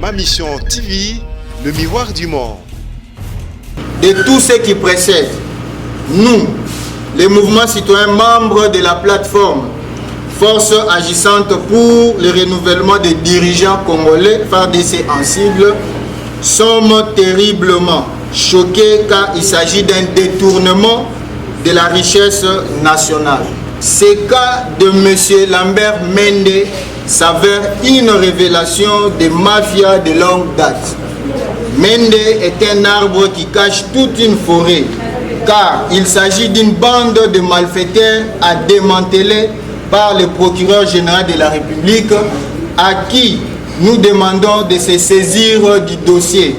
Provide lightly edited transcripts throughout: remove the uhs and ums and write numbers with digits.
Ma Mission TV, le miroir du monde. De tout ce qui précède, nous, les mouvements citoyens membres de la plateforme Force agissante pour le renouvellement des dirigeants congolais, FARDC en sigle, sommes terriblement choqués car il s'agit d'un détournement de la richesse nationale. Ce cas de M. Lambert Mende s'avère une révélation de mafia de longue date. Mende est un arbre qui cache toute une forêt, car il s'agit d'une bande de malfaiteurs à démanteler par le procureur général de la République, à qui nous demandons de se saisir du dossier.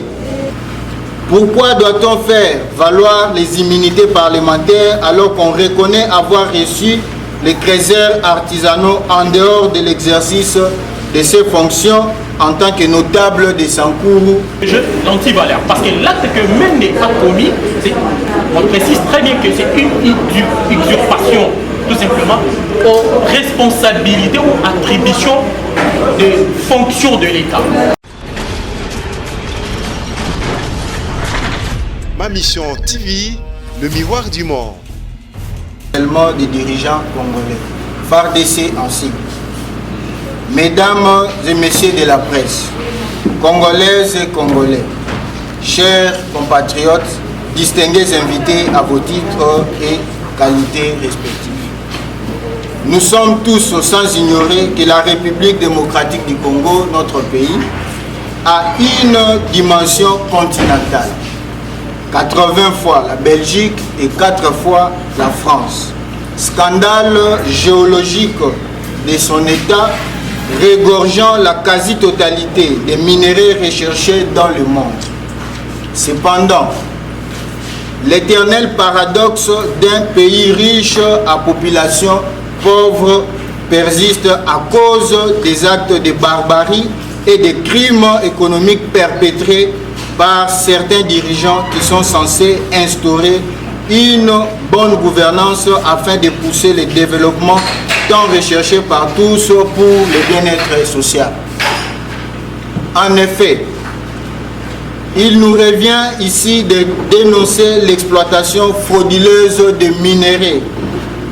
Pourquoi doit-on faire valoir les immunités parlementaires alors qu'on reconnaît avoir reçu les trésors artisanaux en dehors de l'exercice de ses fonctions en tant que notable de Sankourou? L'antivaleur, parce que l'acte que Mende a commis, on précise très bien que c'est une usurpation, tout simplement, aux responsabilités ou attributions de fonctions de l'État. Ma Mission TV, le miroir du monde. Des dirigeants congolais, FARDC en sigle. Mesdames et messieurs de la presse, congolaises et congolais, chers compatriotes, distingués invités à vos titres et qualités respectives. Nous sommes tous sans ignorer que la République démocratique du Congo, notre pays, a une dimension continentale. 80 fois la Belgique et 4 fois la France. Scandale géologique de son état, régorgeant la quasi-totalité des minéraux recherchés dans le monde. Cependant, l'éternel paradoxe d'un pays riche à population pauvre persiste à cause des actes de barbarie et des crimes économiques perpétrés par certains dirigeants qui sont censés instaurer une bonne gouvernance afin de pousser le développement tant recherché par tous pour le bien-être social. En effet, il nous revient ici de dénoncer l'exploitation frauduleuse de minéraux,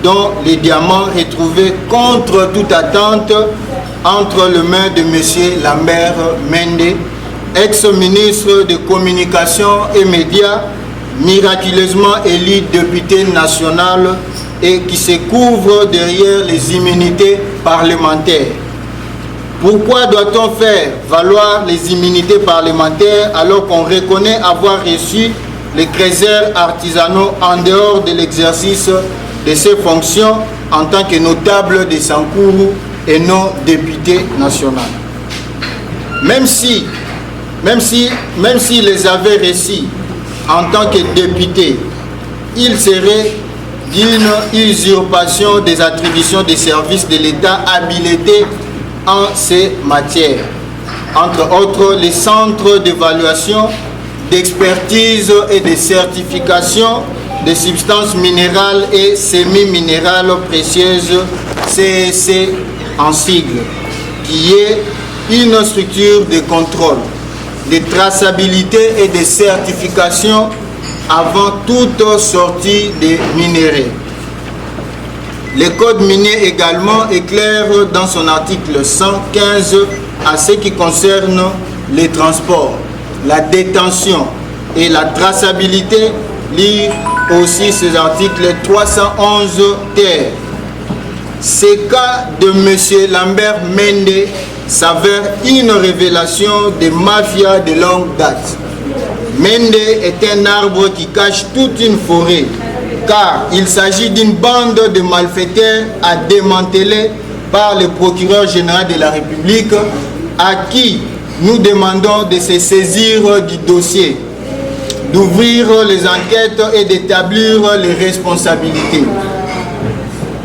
dont les diamants retrouvés contre toute attente entre les mains de M. Lambert Mende, ex-ministre de Communication et Médias, miraculeusement élu député national et qui se couvre derrière les immunités parlementaires. Pourquoi doit-on faire valoir les immunités parlementaires alors qu'on reconnaît avoir reçu les trésors artisanaux en dehors de l'exercice de ses fonctions en tant que notable de Sankourou et non député national? Même si les avait reçus en tant que député, il serait d'une usurpation des attributions des services de l'État habilités en ces matières. Entre autres, les centres d'évaluation, d'expertise et de certification des substances minérales et semi-minérales précieuses, CEC en sigle, qui est une structure de contrôle, de traçabilité et de certification avant toute sortie des minéraux. Le code minier également est clair dans son article 115 à ce qui concerne les transports, la détention et la traçabilité. Lire aussi ces articles 311 ter. Ce cas de M. Lambert Mende s'avère une révélation de mafia de longue date. Mende est un arbre qui cache toute une forêt, car il s'agit d'une bande de malfaiteurs à démanteler par le procureur général de la République, à qui nous demandons de se saisir du dossier, d'ouvrir les enquêtes et d'établir les responsabilités.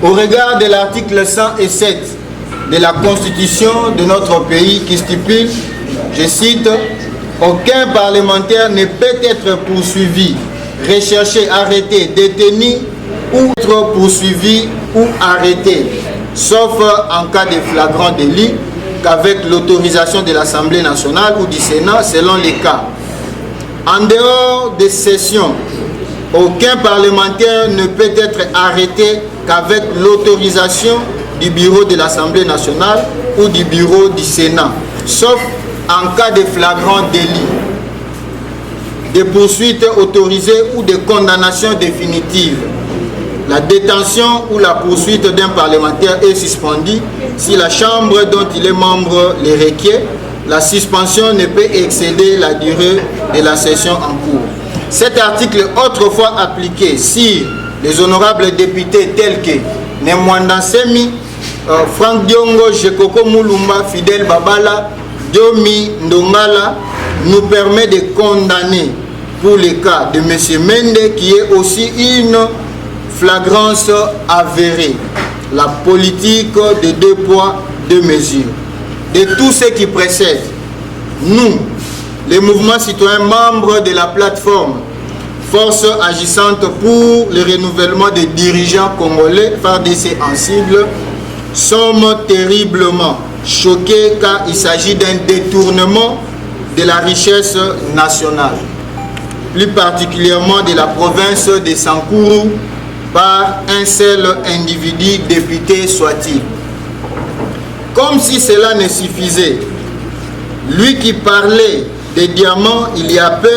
Au regard de l'article 107 de la Constitution de notre pays qui stipule, je cite, « Aucun parlementaire ne peut être poursuivi, recherché, arrêté, détenu ou être poursuivi ou arrêté, sauf en cas de flagrant délit, qu'avec l'autorisation de l'Assemblée nationale ou du Sénat, selon les cas. En dehors des sessions, aucun parlementaire ne peut être arrêté qu'avec l'autorisation du bureau de l'Assemblée nationale ou du bureau du Sénat, sauf en cas de flagrant délit, de poursuites autorisées ou de condamnation définitive. La détention ou la poursuite d'un parlementaire est suspendue si la chambre dont il est membre les requiert. La suspension ne peut excéder la durée de la session en cours. Cet article est autrefois appliqué si les honorables députés tels que Nemwanda Semi, Franck Diongo, Jekoko Moulumba, Fidel Babala, Diomi Ndongala nous permet de condamner pour le cas de M. Mende qui est aussi une flagrance avérée, la politique de 2 poids, 2 mesures. De tout ce qui précède, nous, les mouvements citoyens membres de la plateforme Force agissante pour le renouvellement des dirigeants congolais, FARDC en sigle, sommes terriblement choqués car il s'agit d'un détournement de la richesse nationale, plus particulièrement de la province de Sankuru, par un seul individu député soit-il. Comme si cela ne suffisait, lui qui parlait des diamants il y a peu,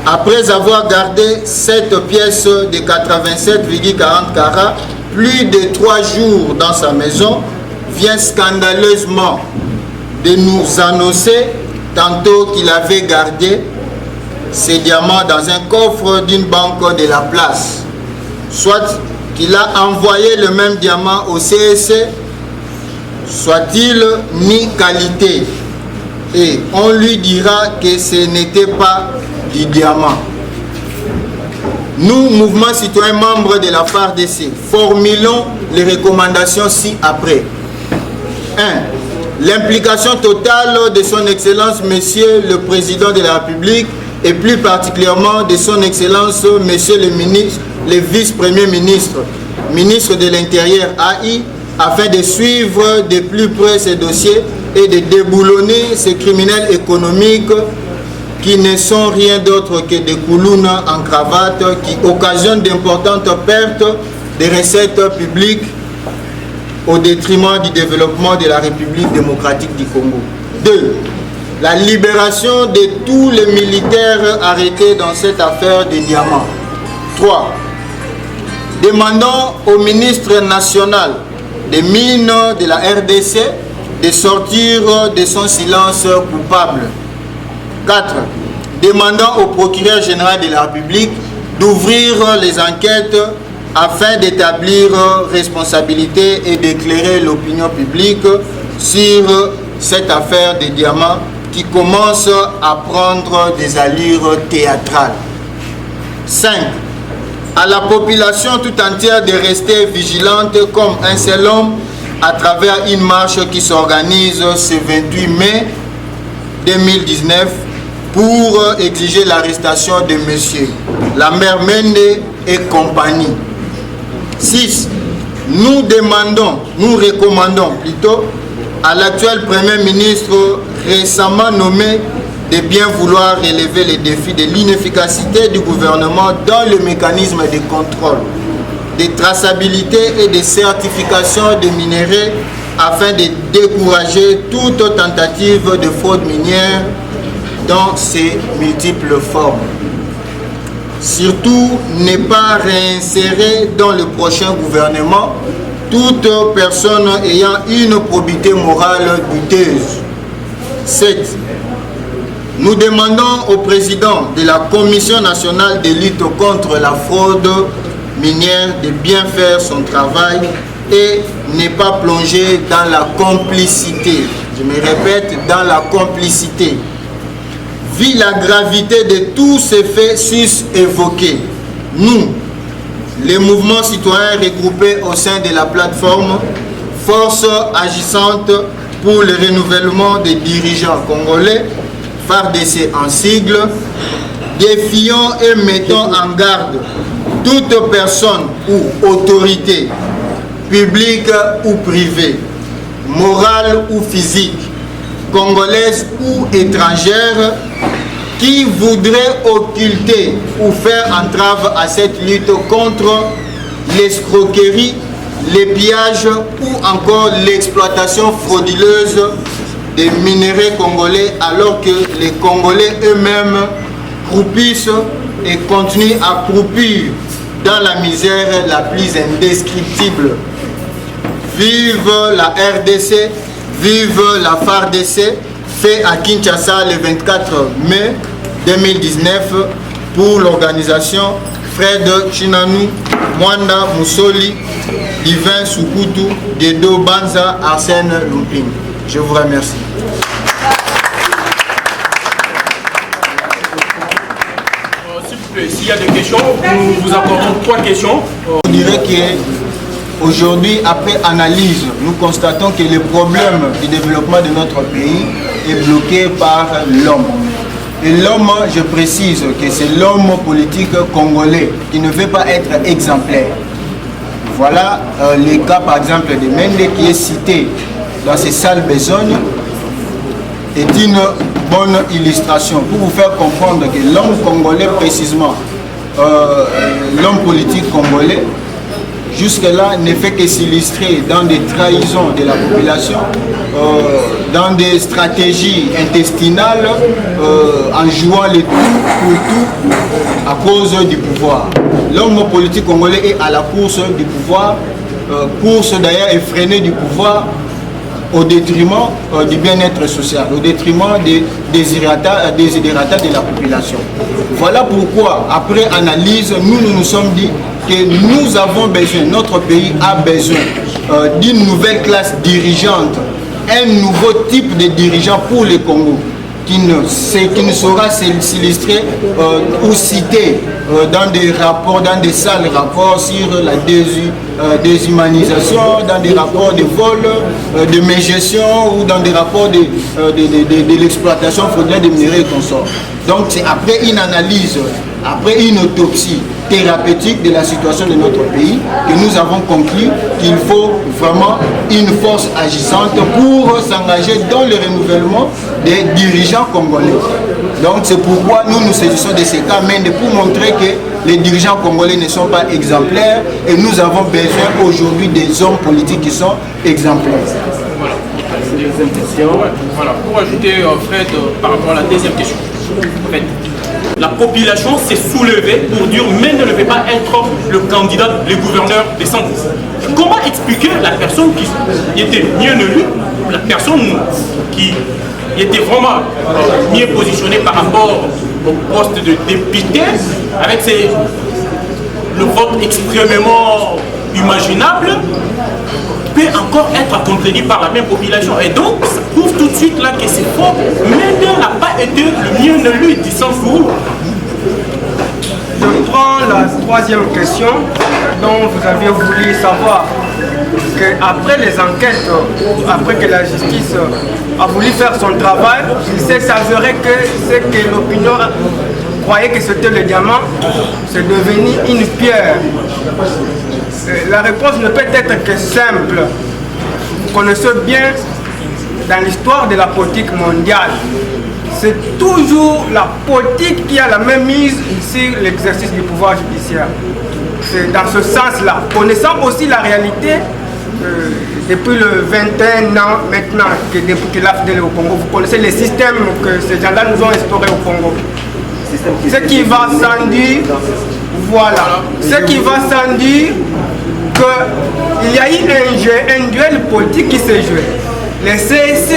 après avoir gardé cette pièce de 87,40 carats plus de 3 jours dans sa maison, vient scandaleusement de nous annoncer tantôt qu'il avait gardé ces diamants dans un coffre d'une banque de la place, soit qu'il a envoyé le même diamant au CSC, soit-il ni qualité, et on lui dira que ce n'était pas du diamant. Nous, mouvement citoyen membres de la FARDC, formulons les recommandations ci-après. 1. L'implication totale de son Excellence Monsieur le Président de la République et plus particulièrement de son Excellence Monsieur le Ministre, le Vice-Premier Ministre, Ministre de l'Intérieur AI, afin de suivre de plus près ces dossiers et de déboulonner ces criminels économiques qui ne sont rien d'autre que des coulounes en cravate qui occasionnent d'importantes pertes de recettes publiques au détriment du développement de la République démocratique du Congo. 2. La libération de tous les militaires arrêtés dans cette affaire des diamants. 3. Demandons au ministre national des mines de la RDC de sortir de son silence coupable. 4. Demandons au procureur général de la République d'ouvrir les enquêtes afin d'établir responsabilité et d'éclairer l'opinion publique sur cette affaire des diamants qui commence à prendre des allures théâtrales. 5. À la population tout entière de rester vigilante comme un seul homme à travers une marche qui s'organise ce 28 mai 2019 pour exiger l'arrestation de M. Lambert Mende et compagnie. 6. Nous recommandons plutôt à l'actuel Premier ministre récemment nommé de bien vouloir relever les défis de l'inefficacité du gouvernement dans le mécanisme de contrôle, de traçabilité et de certification des minéraux afin de décourager toute tentative de fraude minière dans ses multiples formes. Surtout, ne pas réinsérer dans le prochain gouvernement toute personne ayant une probité morale douteuse. 7. Nous demandons au président de la Commission nationale de lutte contre la fraude minière de bien faire son travail et ne pas plonger dans la complicité. Je me répète, dans la complicité. Vu la gravité de tous ces faits sus-évoqués, nous, les mouvements citoyens regroupés au sein de la plateforme Force agissante pour le renouvellement des dirigeants congolais, FARDC en sigle, défions et mettons en garde toute personne ou autorité, publique ou privée, morale ou physique, congolaise ou étrangère, qui voudrait occulter ou faire entrave à cette lutte contre l'escroquerie, les pillages ou encore l'exploitation frauduleuse des minéraux congolais, alors que les Congolais eux-mêmes croupissent et continuent à croupir dans la misère la plus indescriptible. Vive la RDC, vive la FARDC, fait à Kinshasa le 24 mai 2019 pour l'organisation Fred Chinanou, Mwanda Moussoli, Divin Sukutu, Gedo Banza, Arsène Lumping. Je vous remercie. S'il y a des questions, nous vous accordons 3 questions. Je dirais qu'aujourd'hui, après analyse, nous constatons que le problème du développement de notre pays est bloqué par l'homme. Et l'homme, je précise que c'est l'homme politique congolais qui ne veut pas être exemplaire. Voilà les cas par exemple de Mende qui est cité dans ces sales besognes est une bonne illustration pour vous faire comprendre que l'homme congolais précisément, l'homme politique congolais, jusque-là ne fait que s'illustrer dans des trahisons de la population, dans des stratégies intestinales, en jouant les tout pour tout à cause du pouvoir. L'homme politique congolais est à la course du pouvoir, course d'ailleurs effrénée du pouvoir, au détriment du bien-être social, au détriment des désirata de la population. Voilà pourquoi, après analyse, nous nous sommes dit que nous avons besoin, notre pays a besoin d'une nouvelle classe dirigeante, un nouveau type de dirigeant pour le Congo, qui ne saura s'illustrer ou citer dans des rapports, dans des sales rapports sur la déshumanisation, dans des rapports de vol, de mégestion ou dans des rapports de l'exploitation frauduleuse des minéraux et consorts. Donc c'est après une analyse, après une autopsie thérapeutique de la situation de notre pays que nous avons conclu qu'il faut vraiment une force agissante pour s'engager dans le renouvellement des dirigeants congolais. Donc c'est pourquoi nous nous saisissons de ces cas, mais pour montrer que les dirigeants congolais ne sont pas exemplaires et nous avons besoin aujourd'hui des hommes politiques qui sont exemplaires. Voilà. Deuxième question. Voilà. Pour ajouter, Fred, par rapport à la deuxième question. En fait, la population s'est soulevée pour dire mais ne devait pas être le candidat, le gouverneur des centres. Comment expliquer la personne qui était mieux élue, la personne qui était vraiment mieux positionnée par rapport au poste de député, avec le vote extrêmement imaginable, peut encore être contredit par la même population. Et donc, ça prouve tout de suite là que c'est faux. Mende n'a pas été le mieux élu du sens où. Je prends la troisième question dont vous avez voulu savoir qu'après les enquêtes, après que la justice a voulu faire son travail, il s'est avéré que ce que l'opinion croyait que c'était le diamant, c'est devenu une pierre. La réponse ne peut être que simple. Vous connaissez bien dans l'histoire de la politique mondiale, c'est toujours la politique qui a la même mise sur l'exercice du pouvoir judiciaire. C'est dans ce sens-là. Connaissant aussi la réalité, depuis le 21 ans maintenant, depuis qu'il a fidèle au Congo, vous connaissez les systèmes que ces gens-là nous ont instaurés au Congo. Ce qui va sans dire, voilà, ce qui va sans dire qu'il y a eu un duel politique qui s'est joué. Les CSC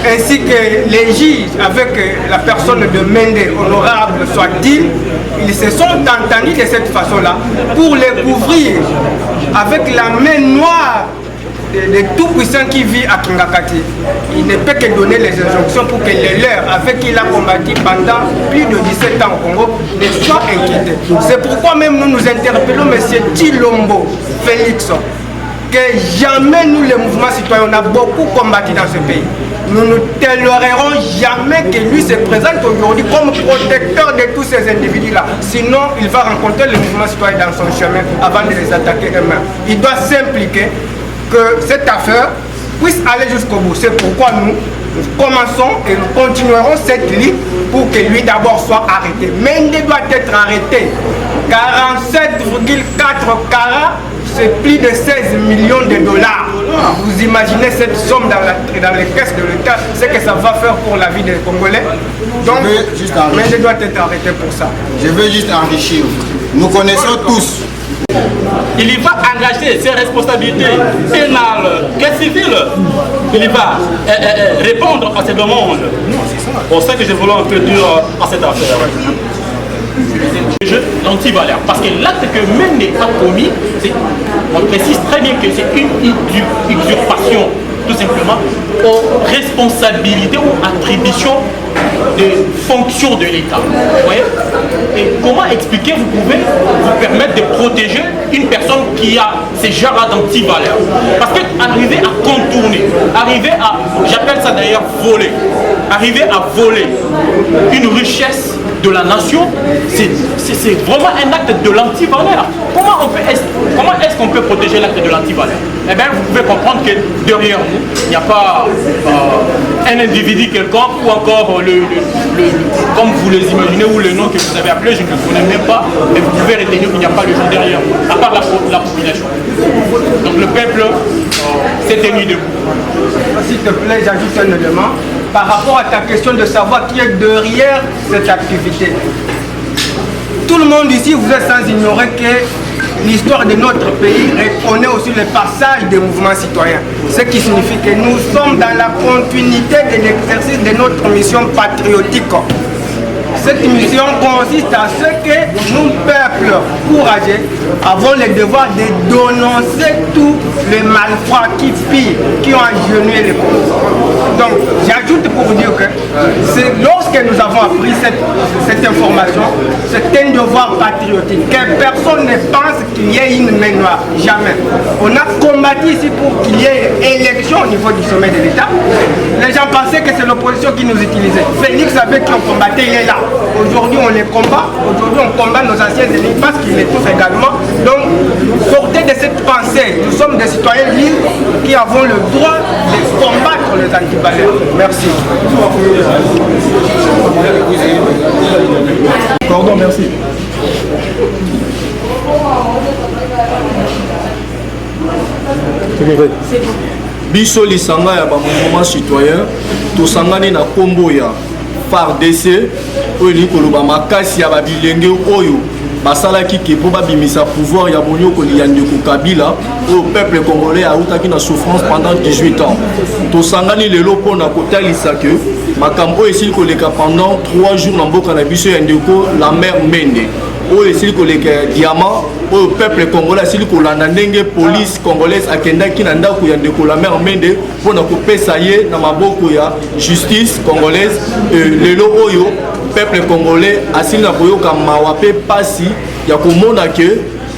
ainsi que les juges avec la personne de Mende, honorable soit-il, ils se sont entendus de cette façon-là pour les couvrir avec la main noire de tout-puissant qui vit à Kingakati. Il ne peut que donner les injonctions pour que les leurs, avec qui il a combattu pendant plus de 17 ans au Congo, ne soient inquiétés. C'est pourquoi même nous nous interpellons M. Tshilombo Félix, que jamais nous, les mouvements citoyens, on a beaucoup combattu dans ce pays. Nous ne tolérerons jamais que lui se présente aujourd'hui comme protecteur de tous ces individus-là. Sinon, il va rencontrer les mouvements citoyens dans son chemin avant de les attaquer eux-mêmes. Il doit s'impliquer que cette affaire puisse aller jusqu'au bout. C'est pourquoi nous commençons et nous continuerons cette lutte pour que lui d'abord soit arrêté. Mende doit être arrêté. 47,4 carats, c'est plus de 16 millions de dollars. Vous imaginez cette somme dans les caisses de l'État, ce que ça va faire pour la vie des Congolais. Donc, Mende doit être arrêté pour ça. Je veux juste enrichir. Nous connaissons tous. Il va engager ses responsabilités pénales et civiles. Il va répondre à ces demandes. C'est ça que je voulais un peu dire à cette affaire. L'antivaleur. Parce que l'acte que Mende a commis, on précise très bien que c'est une usurpation, tout simplement, aux responsabilités ou attributions de fonctions de l'État. Vous voyez? Et comment expliquer, vous pouvez vous permettre de protéger une personne qui a ces genres d'antivaleurs? Parce qu'arriver à contourner, arriver à, j'appelle ça d'ailleurs voler, arriver à voler une richesse de la nation, c'est vraiment un acte de l'antivaleur. Comment est-ce qu'on peut protéger l'acte de l'antivaleur? Eh bien, vous pouvez comprendre que derrière nous, il n'y a pas un individu quelconque ou encore comme vous les imaginez, ou le nom que vous avez appelé, je ne le connais même pas, mais vous pouvez retenir qu'il n'y a pas de gens derrière vous, à part la population. Donc le peuple s'est tenu debout. S'il te plaît, j'ajoute un élément par rapport à ta question de savoir qui est derrière cette activité. Tout le monde ici, vous êtes sans ignorer que l'histoire de notre pays reconnaît aussi le passage des mouvements citoyens. Ce qui signifie que nous sommes dans la continuité de l'exercice de notre mission patriotique. Cette mission consiste à ce que nous, peuple courageux, avons le devoir de dénoncer tous les malfrats qui pillent, qui ont agenouillé les pauvres. Donc, j'ajoute pour vous dire que lorsque nous avons appris cette information, c'est un devoir patriotique. Que personne ne pense qu'il y ait une main noire. Jamais. On a combattu ici pour qu'il y ait élection au niveau du sommet de l'État. Les gens pensaient que c'est l'opposition qui nous utilisait. Félix savait qu'on combattait, il est là. Aujourd'hui, on les combat. Aujourd'hui, on combat nos anciens ennemis parce qu'ils les touchent également. Donc, sortez de cette pensée. Nous sommes des citoyens libres qui avons le droit de combattre les antivaleurs. Merci. Pardon, merci. Biso lisanga ya ba mouvement citoyen tosangani na kombo ya FARDC oyo li koloba makasi ya babilenge oyo basalaki ke po babimisa pouvoir ya bonyokoli ya ndeko Kabila oyo peuple congolais autaki na souffrance pendant 18 ans. Tosangani lelo mpona kotalisa ke makambo oyo esili koleka pendant 3 jours na mboka na biso ya ndeko la mère Mende oyo esili koleka diamant oyo peuple congolais asili kolanda ndenge police congolaise akendaki na ndako ya ndeko la mère Mende mpona kopesa ye na maboko ya justice congolaise. Lelo oyo peuple congolais asili na koyoka mawa pe pasi ya komona ke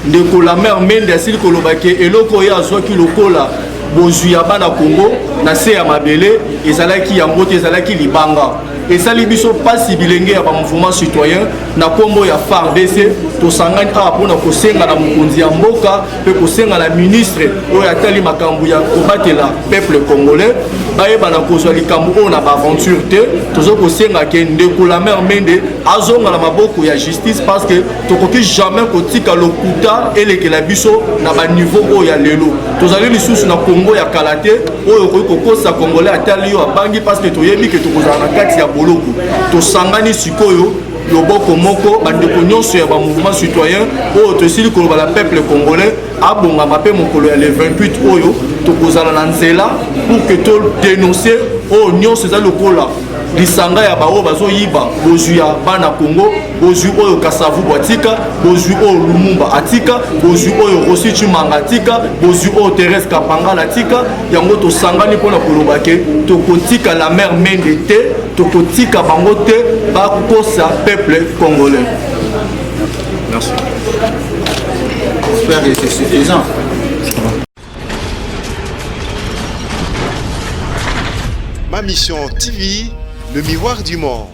ndeko la mère Mende asili koloba ke eloko oyo azwaki lokola bozwi ya bana Congo na se ya mabele ezalaki yango te, ezalaki libanga. esali biso pasi bilenge ya ba mouvement citoyen na kombo ya FARDC tosangani awa mpona kosenga na mokonzi ya mboka pe kosenga na ministre oyo atali makambo ya kobatela peuple congolais bayeba na kozwa likambo oyo na baaventure te tozo kosenga ke ndeko la mère Mende azonga na maboko ya justice parce que tokoki jamais kotika lokuta elekela biso na baniveau oyo ya lelo tozali lisusu na Congo ya kala te oyo koki kokosa congolais atali yo abangi parce que toyebi ke tokozala na kati ya boloko tosangani sikoyo loboko moko bandeko nyonso ya ba mouvement citoyen oyo tosili koloba la peuple congolais abonga mape mokolo ya le 28 oyo tokozala na nzela pour que to dénoncer oyo nyonso eza lokola lisanga ya baoyo bazoyiba bozwi ya bana Congo bozwi oyo Kasavu Bwatika bozwi oyo Lumumba atika bozwi oyo Rossi Chimanga atika bozwi oyo Thérèse Kapanga atika yango tosangani mpona koloba ke tokotika la mère Mende te tokotika bango te bakosa peuple congolais. Merci. J'espère que c'est suffisant. Ma mission TV, le miroir du monde.